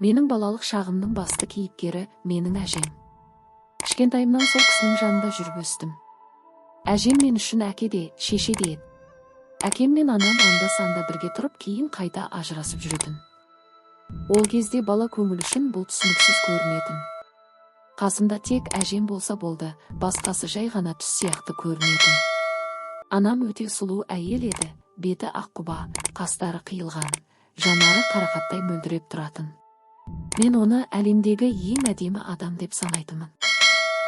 Менің балалық шағымның басты кейіпкері менің әжем. Кішкентайымнан сол кісінің жанында жүріп өстім. Әжем мен үшін әке де, шеше де еді. Әкем мен анам анда-санда бірге тұрып, кейін қайта ажырасып жүретін. Ол кезде бала көңіл үшін бұл түсініксіз көрінетін. Қасымда тек әжем болса болды, басқасы жай ғана түс сияқты көрінетін. Анам өте сұлу әйел еді, беті аққұба, қастары қиылған, жанары қарақаттай мөлдіреп тұратын. Мен оны әлемдегі ең әдемі адам деп санайтынмын.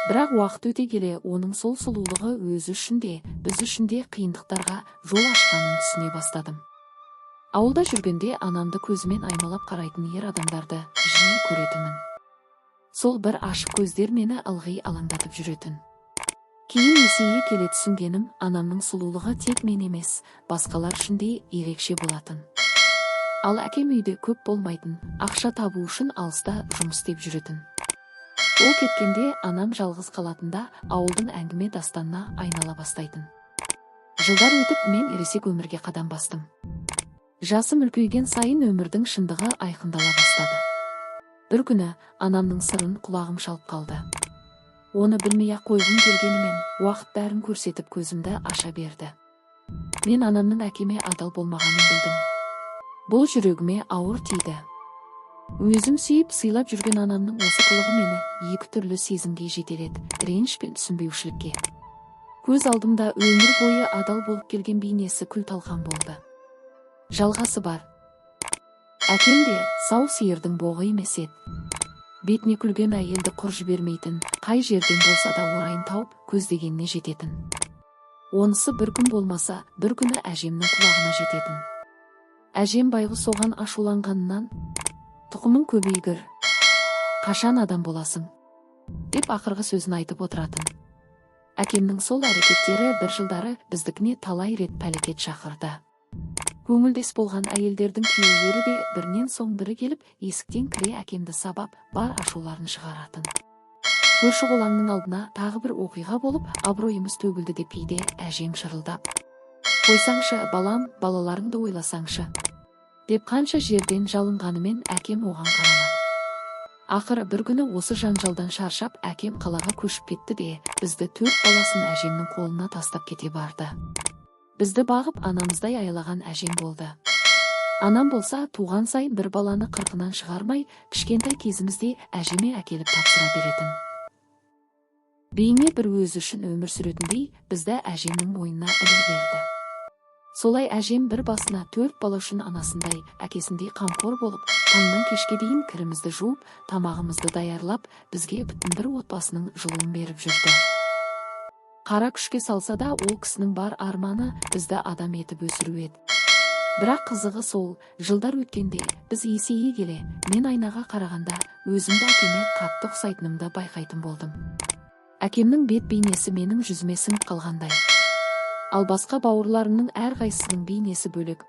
Бірақ уақыт өте келе оның сол сұлулығы өзі үшін де, біз үшін де қиындықтарға жол ашқанын түсіне бастадым. Ауылда жүргенде анамды көзімен аймалап қарайтын ер адамдарды жиі көретінмін. Сол бір ашық көздер мені ылғи алаңдатып жүретін. Кейін есейе келе түсінгенім, анамның сұлулығы тек мен емес, басқалар үшін де ерекше болатын. Ал әкем үйде көп болмайтын, ақша табу үшін алыста жұмыс істеп жүретін. Ол кеткенде анам жалғыз қалатында ауылдың әңгіме дастанына айнала бастайтын. Жылдар өтіп мен ересек өмірге қадам бастым. Жасым үлкейген сайын өмірдің шындығы айқындала бастады. Бір күні анамның сырын құлағым шалып қалды. Оны білмей-ақ қойғым келгенімен, уақыт бәрін көрсетіп көзімді аша берді. Мен анамның әкеме адал болмағанын білдім. Бұл жүрегіме ауыр тиді. Өзім сүйіп, сыйлап жүрген анамның осы қылығы мені екі түрлі сезімге жетеледі, реніш пен түсінбеушілікке. Көз алдымда өмір бойы адал болып келген бейнесі күл-талқан болды. Жалғасы бар. Әкем де сау сиырдың боғы емес еді. Бетіне күлген әйелді құр жібермейтін, қай жерден болса да орайын тауып, көздегеніне жететін. Онысы бір күн болмаса, бір күні әжемнің құлағына жететін. Әжем байғұс соған ашуланғанынан, тұқымың көбейгір, қашан адам боласың, деп ақырғы сөзін айтып отыратын. Әкемнің сол әрекеттері бір жылдары біздікіне талай рет пәлекет шақырды. Көңілдес болған әйелдердің күйеулері де бірінен соң бірі келіп, есіктен кіре әкемді сабап, бар ашуларын шығаратын. Көрші қолаңның алдына тағы бір оқиға болып, абыройымыз төгілді деп кейде әжем шырылдап. Қойсаңшы, балам, балаларыңды ойласаңшы, деп қанша жерден жалынғанымен әкем оған қарамады. Ақыры бір күні осы жанжалдан шаршап, әкем қалаға көшіп кетті де, бізді 4 баласын әжемнің қолына тастап кете барды. Бізді бағып анамыздай аялаған әжем болды. Анам болса туған сайын бір баланы қырқынан шығармай, кішкентай кезімізде әжеме әкеліп тапсыра беретін. Бейне бір өзі үшін өмір сүретіндей, бізді әжемнің мойнына іле берді. Солай әжем бір басына 4 бала үшін анасындай, әкесіндей қамқор болып, таңнан кешке дейін кірімізді жуып, тамағымызды даярлап, бізге бүтін бір отбасының жылуын беріп жүрді. Қара күшке салса да, ол кісінің бар арманы бізді адам етіп өсіру еді. Бірақ қызығы сол, жылдар өткенде, біз есейе келе, мен айнаға қарағанда, өзімді әкеме қатты ұқсайтынымды байқайтын болдым. Әкемнің бет бейнесі менің жүзіме сіңіп қалғандай. Ал басқа бауырларымның әрқайсысының бейнесі бөлек.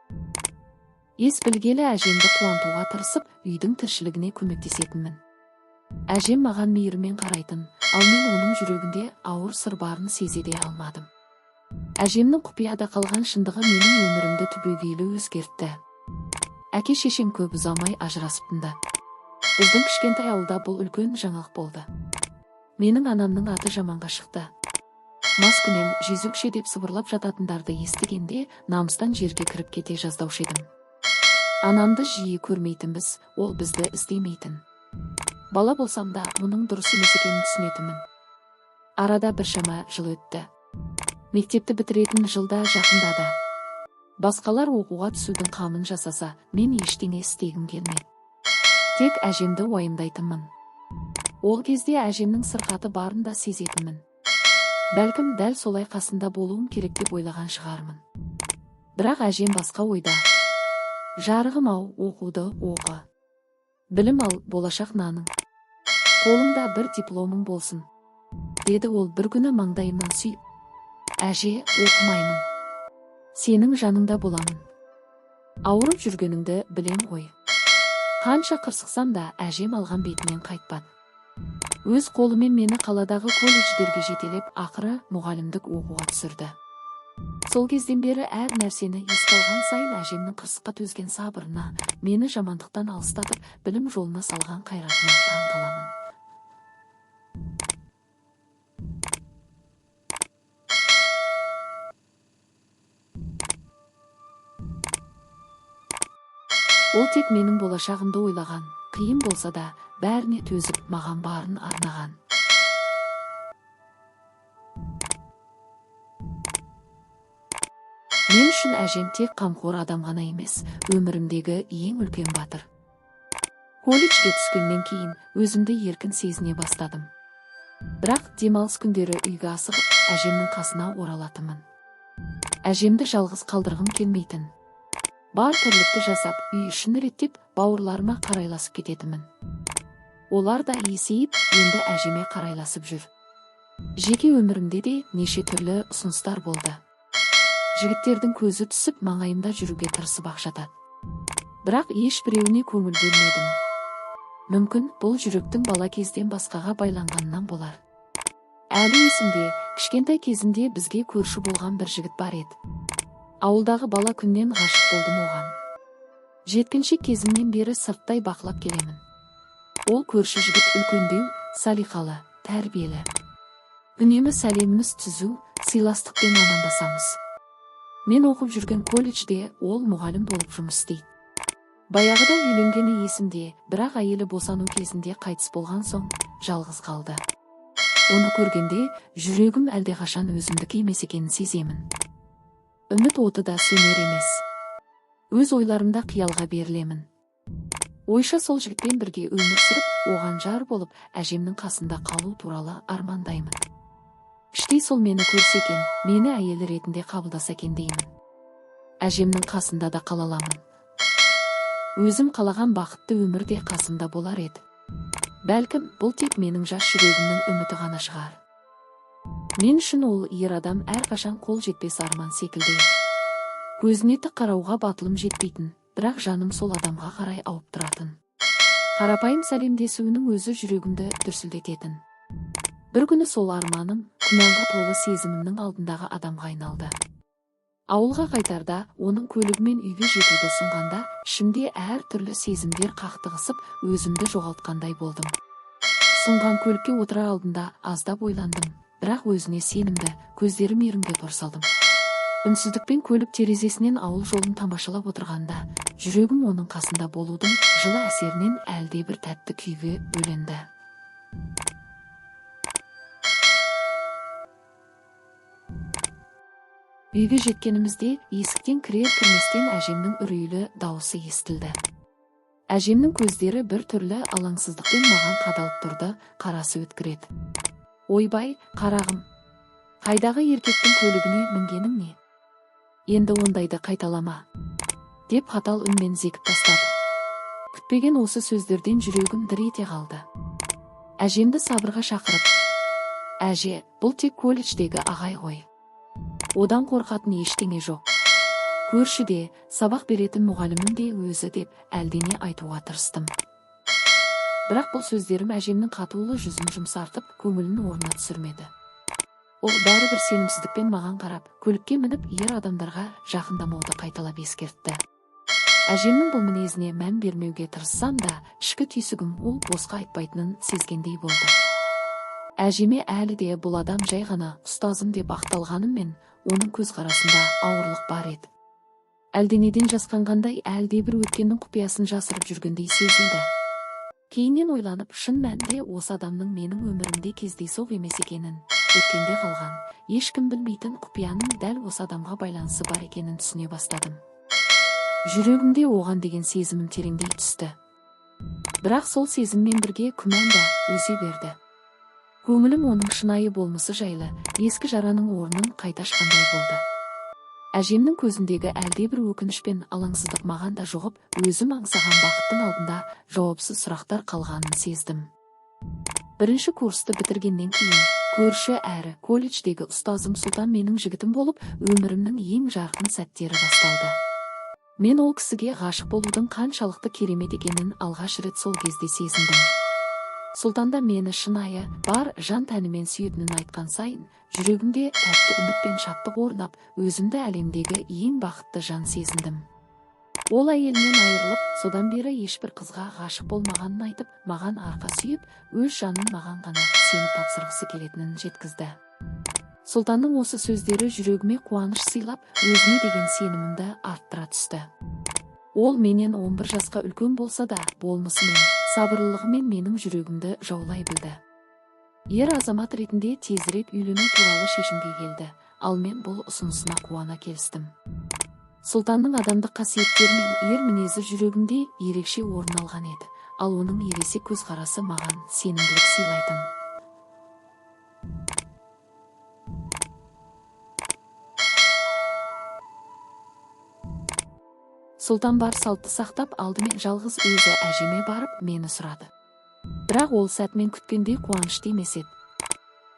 Ес білгелі әжемді қуантуға тырысып, үйдің тіршілігіне көмектесетінмін. Әжем маған мейірмен қарайтын, ал мен оның жүрегінде ауыр сыр барын сезе де алмадым. Әжемнің құпияда қалған шындығы менің өмірімді түбегейлі өзгертті. Әке шешем көп ұзамай ажырасып тынды. Біздің кішкентай ауылда бұл үлкен жаңалық болды. Менің анамның аты жаманға шықты. Маскүнем, жезөкше деп сыбырлап жататындарды естігенде, намыстан жерге кіріп кете жаздаушы едім. Анамды жиі көрмейтінбіз, ол бізді іздемейтін. Бала болсам да, мұның дұрыс емес екенін түсінетінмін. Арада біршама жыл өтті. Мектепті бітіретін жылда жақындады. Басқалар оқуға түсудің қамын жасаса, мен ештеңе істегім келмеді. Тек әжемді уайымдайтынмын. Ол кезде әжемнің сырқаты барын да сезетінмін. Бәлкім дәл солай қасында болуым керек деп ойлаған шығармын. Бірақ әжем басқа ойда. Жарығым-ау, оқуды оқы. Білім ал, болашақ наның. Қолыңда бір дипломың болсын, деді ол бір күні маңдайымнан сүйіп. Әже, оқымаймын. Сенің жаныңда боламын. Ауырып жүргеніңді білем ғой. Қанша қырсықсам да әжем алған бетінен қайтпады. Өз қолымен мені қаладағы колледждерге жетелеп, ақыры мұғалімдік оқуға түсірді. Сол кезден бері әр нәрсені еске алған сайын әжемнің қырсыққа төзген сабырына, мені жамандықтан алыстатып, білім жолына салған қайратына таң қаламын. Ол тек менің болашағымды ойлаған, қиын болса да, бәріне төзіп, маған барын арнаған. Мен үшін әжем тек қамқор адам ғана емес, өмірімдегі ең үлкен батыр. Колледжге түскеннен кейін өзімді еркін сезіне бастадым. Бірақ демалыс күндері үйге асығып, әжемнің қасына оралатынмын. Әжемді жалғыз қалдырғым келмейтін. Бар тірлікті жасап, үй ішін реттеп, бауырларыма қарайласып кететімін. Олар да есейіп, енді әжеме қарайласып жүр. Жеке өмірімде де неше түрлі ұсыныстар болды. Жігіттердің көзі түсіп, маңайымда жүруге тырысып жатады. Бірақ ешбіреуіне көңіл бөлмедім. Мүмкін, бұл жүректің бала кезден басқаға байланғанынан болар. Әлі есімде, кішкентай кезімде бізге көрші болған бір жігіт бар еді. Ауылдағы бала күннен ғашық болдым оған. Жеткіншек кезімнен бері сырттай бақылап келемін. Ол көрші жігіт үлкендеу, салиқалы, тәрбиелі. Үнемі сәлеміміз түзу, сыйластықпен амандасамыз. Мен оқып жүрген колледжде ол мұғалім болып жұмыс істейді. Баяғыда үйленгені есімде, бірақ әйелі босану кезінде қайтыс болған соң жалғыз қалды. Оны көргенде жүрегім әлдеқашан өзімдікі емес екенін сеземін. Үміт оты да сөнер емес. Өз ойларымда қиялға берілемін. Ойша сол жігітпен бірге өмір сүріп, оған жар болып, әжемнің қасында қалу туралы армандаймын. Іштей сол мені көрсе екен, мені әйелі ретінде қабылдаса екен деймін. Әжемнің қасында да қала аламын. Өзім қалаған бақытты өмірде қасымда болар еді. Бәлкім, бұл тек менің жас жүрегімнің үміті ғана шығар. Мен үшін ол ер адам әрқашан қол жетпес арман секілді. Көзіне тік қарауға батылым жетпейтін, бірақ жаным сол адамға қарай ауып тұратын. Қарапайым сәлемдесуінің өзі жүрегімді дүрсілдететін. Бір күні сол арманым, күмәнға толы сезімімнің алдындағы адамға айналды. Ауылға қайтарда, оның көлігімен үйге жетуді ұсынғанда, ішімде әр түрлі сезімдер қақтығысып, өзімді жоғалтқандай болдым. Сұнған көлікке отырар алдында аздап ойландым. Бірақ өзіне сенімді, көздері мейірімге торсалдым. Үнсіздікпен көлік терезесінен ауыл жолын тамашалап отырғанда, жүрегім оның қасында болудың жылы әсерінен әлде бір тәтті күйге бөленді. Үйге жеткенімізде есіктен кірер-кірместен әжемнің үрейлі дауысы естілді. Әжемнің көздері бір түрлі алаңсыздықпен маған қадалып тұрды, қарасы өткіреді. Ойбай, қарағым, қайдағы еркектің көлігіне мінгенің не? Енді ондайды қайталама, деп қатал үнмен зекіп тастады. Күтпеген осы сөздерден жүрегім дір ете қалды. Әжемді сабырға шақырып, әже, бұл тек колледждегі ағай ғой. Одан қорқатын ештеңе жоқ. Көршіде, сабақ беретін мұғалімім де өзі деп әлдене айтуға тырыстым. Бірақ бұл сөздерім әжемнің қатулы жүзін жұмсартып, көңілін орнына түсірмеді. Ол бәрібір сенімсіздікпен маған қарап, көлікке мініп, ер адамдарға жақындамауды қайталап ескертті. Әжемнің бұл мінезіне мән бермеуге тырыссам да, ішкі түйсігім ол босқа айтпайтынын сезгендей болды. Әжеме әлі де бұл адам жай ғана ұстазым деп ақталғаныммен, оның көзқарасында ауырлық бар еді. Әлденеден жасқанғандай, әлде бір өткеннің құпиясын жасырып жүргендей сезілді. Кейіннен ойланып, шын мәнінде осы адамның менің өмірімде кездейсоқ емес екенін, өткенде қалған, ешкім білмейтін құпияның дәл осы адамға байланысы бар екенін түсіне бастадым. Жүрегімде оған деген сезімім тереңдей түсті. Бірақ сол сезіммен бірге күмән да өсе берді. Көңілім оның шынайы болмысы жайлы, ескі жараның орнын қайта ашқандай болды. Әжемнің көзіндегі әлде бір өкініш пен алаңсыздық маған да жоғып, өзім аңсаған бақыттың алдында жауапсыз сұрақтар қалғанын сездім. Бірінші курсты бітіргеннен кейін, көрші әрі колледждегі ұстазым Сұлтан менің жігітім болып, өмірімнің ең жарқын сәттері басталды. Мен ол кісіге ғашық болудың қаншалықты керемет екенін алғаш рет сол кезде сезіндім. Сұлтан да мені шынайы, бар жан тәнімен сүйетінін айтқан сайын, жүрегімде тәтті үміт пен шаттық орнап, өзімді әлемдегі ең бақытты жан сезіндім. Ол әйелінен айырылып, содан бері ешбір қызға ғашық болмағанын айтып, маған арқа сүйіп, өз жанын маған ғана сеніп тапсырғысы келетінін жеткізді. Сұлтанның осы сөздері жүрегіме қуаныш сыйлап, өзіне деген сенімімді арттыра түсті. Ол менен 11 жасқа үлкен болса да, болмысымен, сабырлылығымен менің жүрегімді жаулай білді. Ер азамат ретінде тезірек үйлену туралы шешімге келді, ал мен бұл ұсынысына қуана келістім. Сұлтанның адамдық қасиеттері мен ер мінезі жүрегімде ерекше орын алған еді, ал оның ересек көзқарасы маған сенімділік сыйлайтын. Сұлтан бар салтты сақтап, алдымен жалғыз өзі әжеме барып, мені сұрады. Бірақ ол сәтмен күткенде қуанышты емес еді.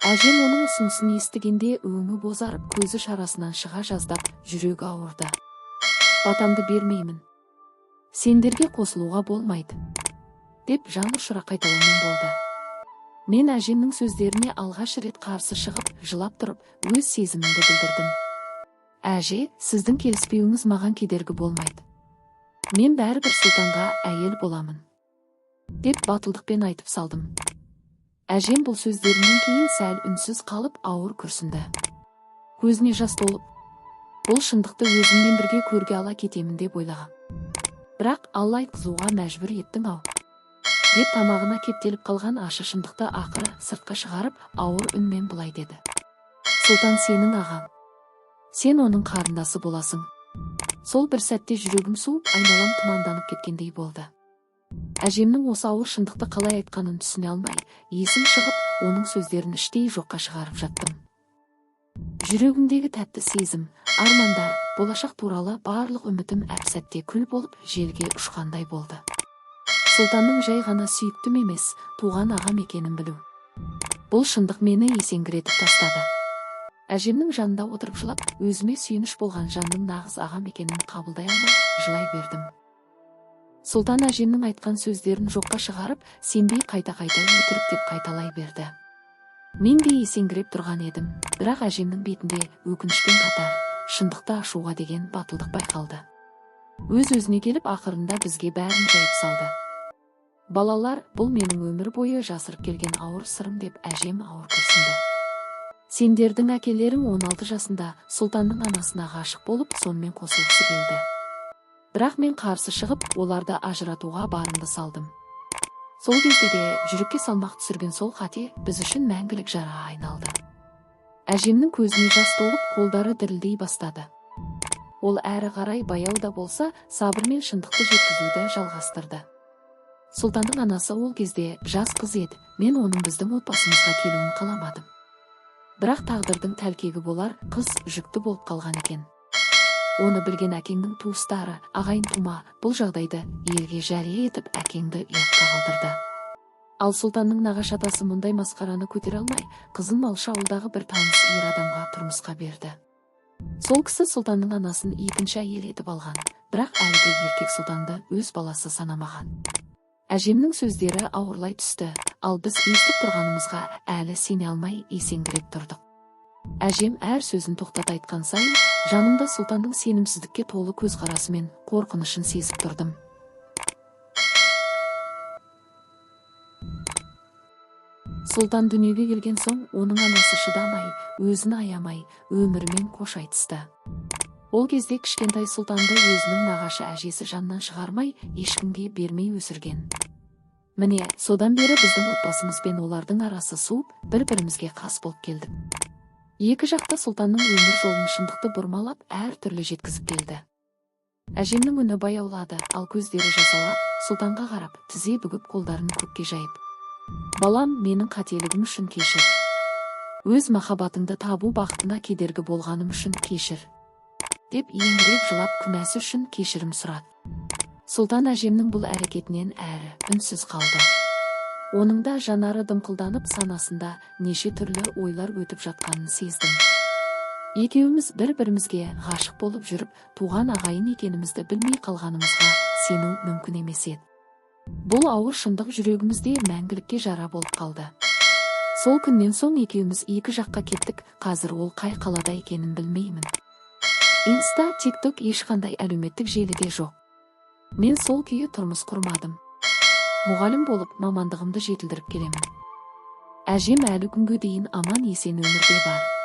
Әжем оның ұсынысын естігенде өңі бозарып, көзі шарасынан шыға жаздап, жүрегі ауырды. Батамды бермеймін. Сендерге қосылуға болмайды, деп жан ұшыра қайталаумен болды. Мен әжемнің сөздеріне алғаш рет қарсы шығып, жылап тұрып, өз сезімімді білдірдім. Әже, сіздің келіспеуіңіз маған кедергі болмайды. Мен бәрібір сұлтанға әйел боламын, деп батылдықпен айтып салдым. Әжем бұл сөздерінен кейін сәл үнсіз қалып, ауыр күрсінді. Көзіне жас толып, бұл шындықты өзіммен бірге көрге ала кетемін деп ойлағам. Бірақ Алла айтқызуға мәжбүр еттің ау, деп тамағына кептеліп қалған ащы шындықты ақыры сыртқа шығарып, ауыр үнмен былай деді. Сұлтан сенің ағаң, сен оның қарындасы боласың. Сол бір сәтте жүрегім суып, айналам тұманданып кеткендей болды. Әжемнің осы ауыр шындықты қалай айтқанын түсіне алмай, есім шығып, оның сөздерін іштей жоққа шығарып жаттым. Жүрегімдегі тәтті сезім, армандар, болашақ туралы барлық үмітім әп-сәтте күл болып, желге ұшқандай болды. Сұлтанның жай ғана сүйіктім емес, туған ағам екенін білу. Бұл шындық мені есеңгіретіп тастады. Әжемнің жанында отырып жылап, өзіме сүйеніш болған жанның нағыз ағам екенін қабылдай алмай, жылай бердім. Сұлтан әжемнің айтқан сөздерін жоққа шығарып, сенбей қайта-қайта өтірік деп қайталай берді. Мен де есеңгіреп тұрған едім, бірақ әжемнің бетінде өкінішпен қатар, шындықты ашуға деген батылдық байқалды. Өз-өзіне келіп, ақырында бізге бәрін жайып салды. Балалар, бұл менің өмір бойы жасырып келген ауыр сырым деп әжем ауыр күрсінді. Сендердің әкелерің 16 жасында сұлтанның анасына ғашық болып, сонымен қосылғысы келді. Бірақ мен қарсы шығып, оларды ажыратуға барымды салдым. Сол кезде де жүрекке салмақ түсірген сол қате біз үшін мәңгілік жара айналды. Әжемнің көзіне жас толып, қолдары дірілдей бастады. Ол әрі қарай баяу да болса, сабырмен шындықты жеткізуді жалғастырды. Сұлтанның анасы ол кезде жас қыз еді, мен оның біздің отбасымызға келуін қаламадым. Бірақ тағдырдың тәлкегі болар, қыз жүкті болып қалған екен. Оны білген әкеңнің туыстары, ағайын тума, бұл жағдайды елге жария етіп, әкеңді ұятқа қалдырды. Ал сұлтанның нағашы атасы мұндай масқараны көтере алмай, қызын малшы ауылдағы бір таныс ер адамға тұрмысқа берді. Сол кісі сұлтанның анасын екінші әйел етіп алған, бірақ әлгі еркек сұлтанды өз баласы санамаған. Әжемнің сөздері ауырлай түсті, ал біз естіп тұрғанымызға әлі сене алмай есеңгіреп тұрдық. Әжем әр сөзін тоқтата айтқан сайын, жанымда сұлтанның сенімсіздікке толы көзқарасы мен қорқынышын сезіп тұрдым. Сұлтан дүниеге келген соң, оның анасы шыдамай, өзін аямай, өмірімен қош айтысты. Ол кезде кішкентай сұлтанды өзінің нағашы әжесі жанынан шығармай, ешкімге бермей өсірген. Міне, содан бері біздің отбасымыз бен олардың арасы суып, бір-бірімізге қас болып келдік. Екі жақта сұлтанның өмір жолын шындықты бұрмалап, әр түрлі жеткізіп келді. Әжемнің үні баяулады, ал көздері жасаулап, сұлтанға қарап, тізе бүгіп қолдарын көкке жайып. Балам, менің қателігім үшін кешір. Өз махаббатыңды табу бақытына кедергі болғаным үшін кешір, деп еңіреп жылап күнәсі үшін кешірім сұрады. Сұлтан әжемнің бұл әрекетінен әрі үнсіз қалды. Оның да жанары дымқылданып, санасында неше түрлі ойлар өтіп жатқанын сездім. Екеуміз бір-бірімізге ғашық болып жүріп, туған ағайын екенімізді білмей қалғанымызға сену мүмкін емес еді. Бұл ауыр шындық жүрегімізде мәңгілікке жара болып қалды. Сол күннен соң екеуміз екі жаққа кеттік, қазір ол қай қалада екенін білмеймін. Инста, TikTok ешқандай әлеуметтік желіде жоқ. Мен сол күйі тұрмыс құрмадым. Мұғалім болып мамандығымды жетілдіріп келемін. Әжем әлі күнге дейін аман есен өмірде бар.